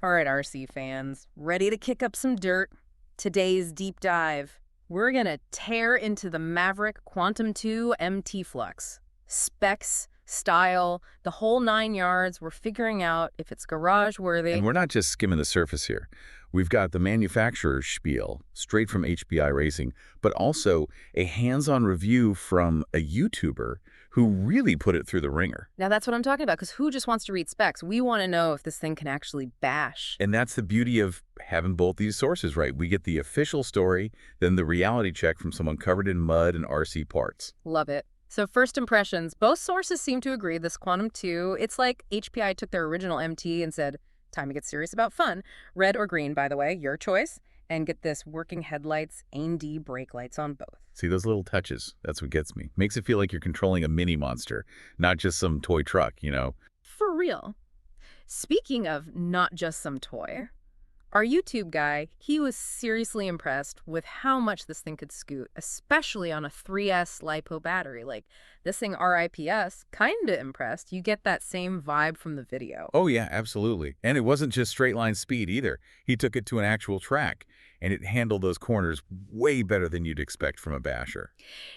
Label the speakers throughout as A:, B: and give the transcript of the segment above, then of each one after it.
A: All right, RC fans, ready to kick up some dirt? Today's deep dive, we're going to tear into the Maverick Quantum2 MT Flux. Specs, style, the whole 9 yards. We're figuring out if it's garage worthy.
B: And we're not just skimming the surface here. We've got the manufacturer's spiel, straight from HPI Racing, but also a hands-on review from a YouTuber who really put it through the ringer.
A: Now that's what I'm talking about, because who just wants to read specs? We want to know if this thing can actually bash.
B: And that's the beauty of having both these sources, right? We get the official story, then the reality check from someone covered in mud and RC parts.
A: Love it. So first impressions, both sources seem to agree this Quantum 2, it's like HPI took their original MT and said, time to get serious about fun. Red or green, by the way, your choice. And get this, working headlights, AMD brake lights on both.
B: See, those little touches, that's what gets me. Makes it feel like you're controlling a mini monster, not just some toy truck, you know?
A: For real. Speaking of not just some toy, our YouTube guy, he was seriously impressed with how much this thing could scoot, especially on a 3S LiPo battery. Like, this thing RIPS, kinda impressed. You get that same vibe from the video.
B: Oh yeah, absolutely. And it wasn't just straight line speed either. He took it to an actual track, and it handled those corners way better than you'd expect from a basher.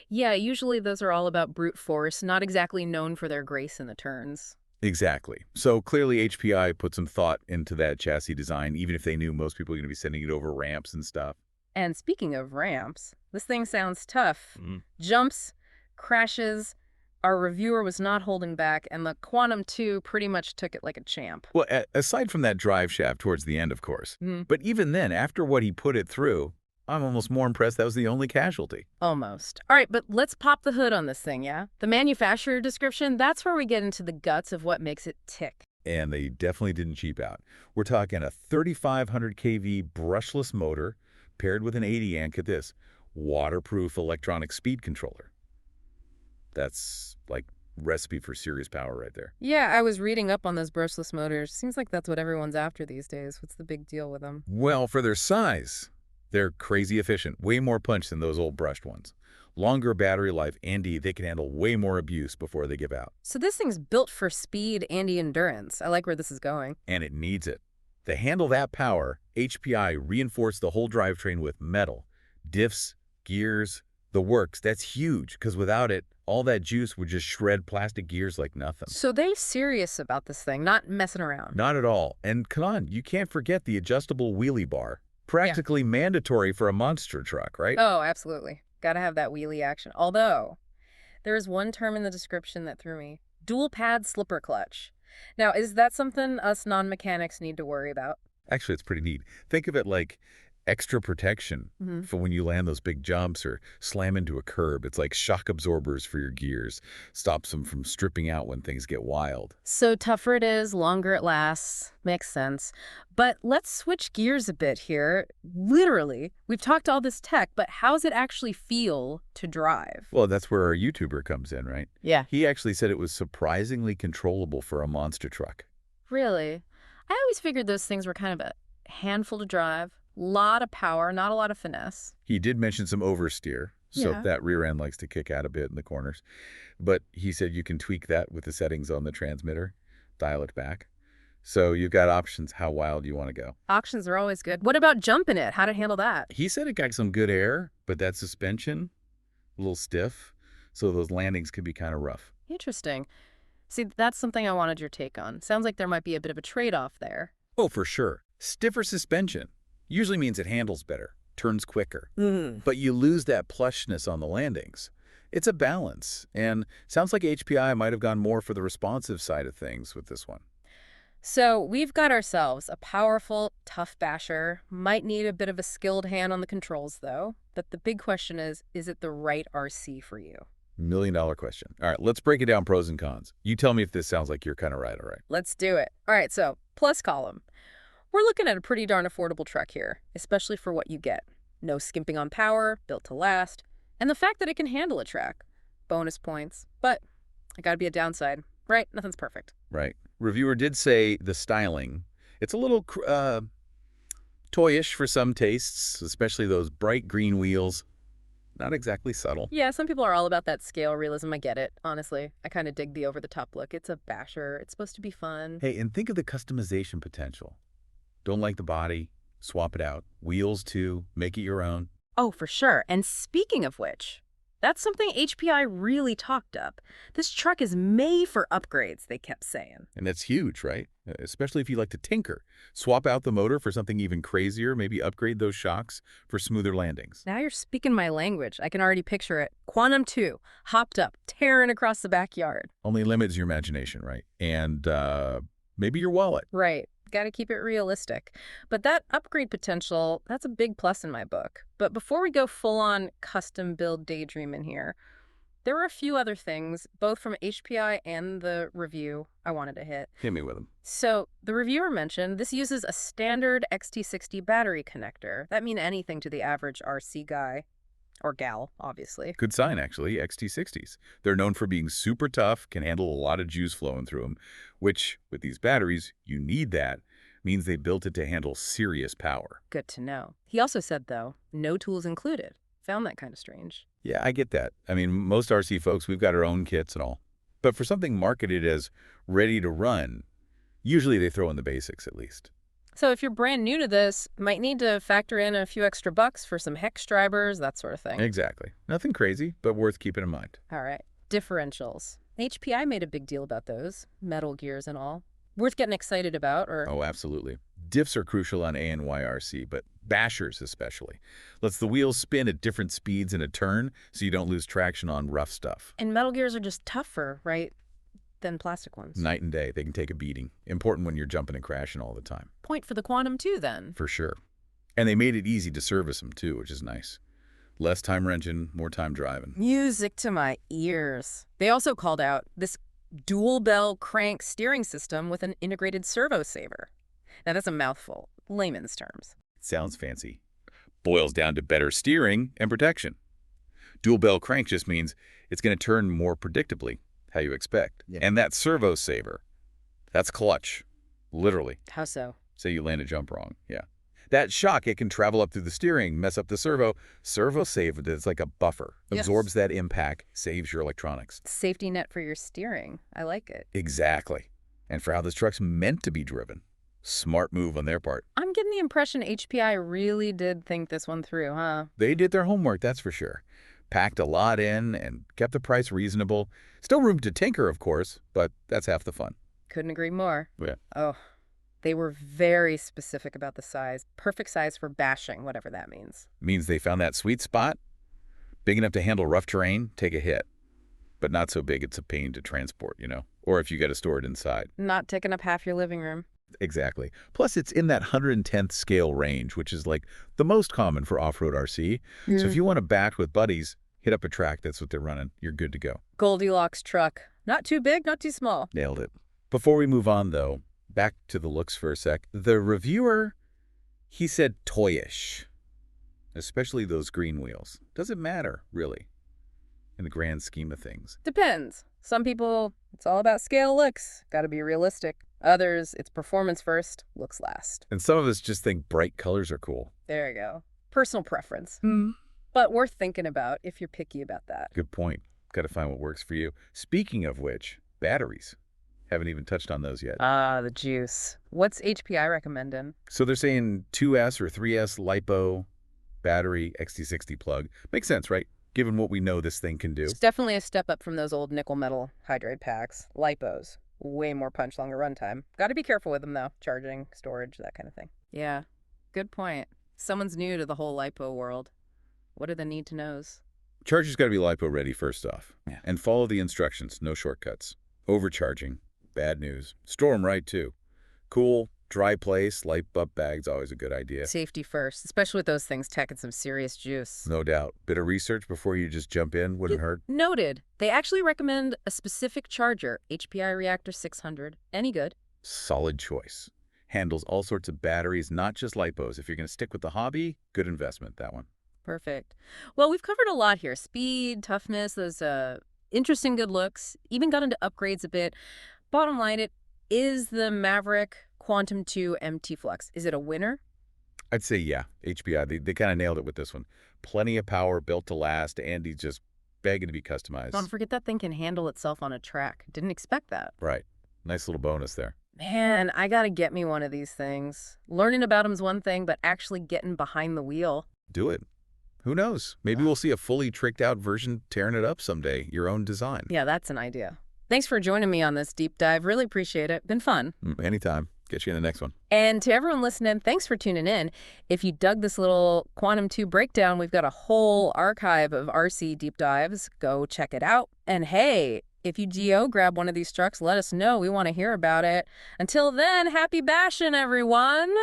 A: Yeah, usually those are all about brute force, not exactly known for their grace in the turns.
B: Exactly. So clearly HPI put some thought into that chassis design, even if they knew most people were going to be sending it over ramps and stuff.
A: And speaking of ramps, this thing sounds tough.
B: Mhm.
A: Jumps, crashes. Our reviewer was not holding back, and the Quantum 2 pretty much took it like a champ.
B: Well, aside from that drive shaft towards the end, of course.
A: Mhm.
B: But even then, after what he put it through, I'm almost more impressed that was the only casualty.
A: Almost. All right, but let's pop the hood on this thing, yeah? The manufacturer description, that's where we get into the guts of what makes it tick.
B: And they definitely didn't cheap out. We're talking a 3,500 kV brushless motor paired with an 80 amp, get this, waterproof electronic speed controller. That's like recipe for serious power right there.
A: Yeah, I was reading up on those brushless motors. Seems like that's what everyone's after these days. What's the big deal with them?
B: Well, for their size, they're crazy efficient, way more punch than those old brushed ones. Longer battery life, and they can handle way more abuse before they give out.
A: So this thing's built for speed and endurance. I like where this is going.
B: And it needs it. To handle that power, HPI reinforced the whole drivetrain with metal. Diffs, gears, the works. That's huge, because without it, all that juice would just shred plastic gears like nothing.
A: So they serious about this thing, not messing around.
B: Not at all. And come on, you can't forget the adjustable wheelie bar. Practically mandatory for a monster truck, right?
A: Oh, absolutely. Gotta have that wheelie action. Although, there is one term in the description that threw me. Dual pad slipper clutch. Now, is that something us non-mechanics need to worry about?
B: Actually, it's pretty neat. Think of it like extra protection for when you land those big jumps or slam into a curb. It's like shock absorbers for your gears. Stops them from stripping out when things get wild.
A: So tougher it is, longer it lasts. Makes sense. But let's switch gears a bit here. Literally, we've talked all this tech, but how does it actually feel to drive?
B: Well, that's where our YouTuber comes in, right?
A: Yeah.
B: He actually said it was surprisingly controllable for a monster truck.
A: Really? I always figured those things were kind of a handful to drive. Lot of power, not a lot of finesse.
B: He did mention some oversteer, so
A: Yeah.
B: that rear end likes to kick out a bit in the corners. But he said you can tweak that with the settings on the transmitter, dial it back. So you've got options how wild you want to go.
A: Options are always good. What about jumping it? How to handle that?
B: He said it got some good air, but that suspension, a little stiff, so those landings could be kind of rough.
A: Interesting. See, that's something I wanted your take on. Sounds like there might be a bit of a trade-off there.
B: Oh, for sure. Stiffer suspension usually means it handles better, turns quicker. But you lose that plushness on the landings. It's a balance, and sounds like HPI might have gone more for the responsive side of things with this one.
A: So we've got ourselves a powerful, tough basher. Might need a bit of a skilled hand on the controls, though. But the big question is it the right RC for you?
B: $1,000,000 question. All right, let's break it down pros and cons. You tell me if this sounds like you're kind of right, all right?
A: Let's do it. All right, so plus column. We're looking at a pretty darn affordable truck here, especially for what you get. No skimping on power, built to last, and the fact that it can handle a track. Bonus points. But it gotta be a downside, right? Nothing's perfect.
B: Right. Reviewer did say the styling. It's a little toyish for some tastes, especially those bright green wheels. Not exactly subtle.
A: Yeah, some people are all about that scale realism. I get it, honestly. I kind of dig the over-the-top look. It's a basher. It's supposed to be fun.
B: Hey, and think of the customization potential. Don't like the body? Swap it out. Wheels, too. Make it your own.
A: Oh, for sure. And speaking of which, that's something HPI really talked up. This truck is made for upgrades, they kept saying.
B: And that's huge, right? Especially if you like to tinker. Swap out the motor for something even crazier, maybe upgrade those shocks for smoother landings.
A: Now you're speaking my language. I can already picture it. Quantum 2, hopped up, tearing across the backyard.
B: Only limits your imagination, right? And maybe your wallet.
A: Right. Got to keep it realistic. But that upgrade potential, that's a big plus in my book. But before we go full-on custom build daydream in here, there were a few other things, both from HPI and the review, I wanted to hit.
B: Hit me with them.
A: So the reviewer mentioned this uses a standard XT60 battery connector. That means anything to the average RC guy. Or gal, obviously.
B: Good sign, actually, XT60s. They're known for being super tough, can handle a lot of juice flowing through them, which, with these batteries, you need that, means they built it to handle serious power.
A: Good to know. He also said, though, no tools included. Found that kind of strange.
B: Yeah, I get that. I mean, most RC folks, we've got our own kits and all. But for something marketed as ready to run, usually they throw in the basics at least.
A: So if you're brand new to this, might need to factor in a few extra bucks for some hex drivers, that sort of thing.
B: Exactly. Nothing crazy, but worth keeping in mind.
A: All right. Differentials. HPI made a big deal about those, metal gears and all. Worth getting excited about, or...
B: Oh, absolutely. Diffs are crucial on ANYRC, but bashers especially. Lets the wheels spin at different speeds in a turn so you don't lose traction on rough stuff.
A: And metal gears are just tougher, right, than plastic ones?
B: Night and day, they can take a beating. Important when you're jumping and crashing all the time.
A: Point for the Quantum 2, then.
B: For sure. And they made it easy to service them, too, which is nice. Less time wrenching, more time driving.
A: Music to my ears. They also called out this dual bell crank steering system with an integrated servo saver. Now, that's a mouthful, layman's terms.
B: Sounds fancy. Boils down to better steering and protection. Dual bell crank just means it's going to turn more predictably, how you expect. Yeah. And that servo saver, that's clutch, literally.
A: How so?
B: Say you land a jump wrong, yeah. That shock, it can travel up through the steering, mess up the servo. Servo saver, it's like a buffer.
A: Yes.
B: Absorbs that impact, saves your electronics.
A: Safety net for your steering. I like it.
B: Exactly. And for how this truck's meant to be driven. Smart move on their part.
A: I'm getting the impression HPI really did think this one through, huh?
B: They did their homework, that's for sure. Packed a lot in and kept the price reasonable. Still room to tinker, of course, but that's half the fun.
A: Couldn't agree more.
B: Yeah.
A: Oh, they were very specific about the size. Perfect size for bashing, whatever that means.
B: Means they found that sweet spot. Big enough to handle rough terrain, take a hit. But not so big it's a pain to transport, you know? Or if you got to store it inside.
A: Not taking up half your living room.
B: Exactly. Plus, it's in that 110th scale range, which is like the most common for off-road RC. So if you want to bash with buddies, hit up a track that's what they're running. You're good to go.
A: Goldilocks truck. Not too big, not too small.
B: Nailed it. Before we move on, though, back to the looks for a sec. The reviewer, he said toyish, especially those green wheels. Doesn't matter, really, in the grand scheme of things.
A: Depends. Some people, it's all about scale looks. Got to be realistic. Others, it's performance first, looks last.
B: And some of us just think bright colors are cool.
A: There you go. Personal preference. But worth thinking about if you're picky about that.
B: Good point. Got to find what works for you. Speaking of which, batteries. Haven't even touched on those yet.
A: Ah, the juice. What's HPI recommending?
B: So they're saying 2S or 3S LiPo battery XT60 plug. Makes sense, right? Given what we know this thing can do.
A: It's definitely a step up from those old nickel metal hydride packs. LiPos. Way more punch, longer runtime. Got to be careful with them, though. Charging, storage, that kind of thing. Yeah, good point. Someone's new to the whole LiPo world. What are the need-to-knows?
B: Charger's got to be LiPo ready first off.
A: Yeah.
B: And follow the instructions, no shortcuts. Overcharging, bad news. Store them right, too. Cool, dry place, light up bag's always a good idea.
A: Safety first, especially with those things tacking some serious juice.
B: No doubt. Bit of research before you just jump in wouldn't hurt.
A: Noted. They actually recommend a specific charger, HPI Reactor 600. Any good?
B: Solid choice. Handles all sorts of batteries, not just LiPos. If you're going to stick with the hobby, good investment, that one.
A: Perfect. Well, we've covered a lot here. Speed, toughness, those interesting good looks, even got into upgrades a bit. Bottom line, it is the Maverick Quantum2 MT Flux. Is it a winner?
B: I'd say yeah, HPI. They kind of nailed it with this one. Plenty of power, built to last. Andy's just begging to be customized.
A: Don't forget that thing can handle itself on a track. Didn't expect that.
B: Right. Nice little bonus there.
A: Man, I gotta get me one of these things. Learning about them's one thing, but actually getting behind the wheel.
B: Do it. Who knows? Maybe we'll see a fully tricked out version tearing it up someday, your own design.
A: Yeah, that's an idea. Thanks for joining me on this deep dive. Really appreciate it. Been fun.
B: Anytime. Get you in the next one.
A: And to everyone listening, thanks for tuning in. If you dug this little Quantum 2 breakdown, we've got a whole archive of RC deep dives. Go check it out. And hey, if you grab one of these trucks, let us know. We want to hear about it. Until then, happy bashing, everyone!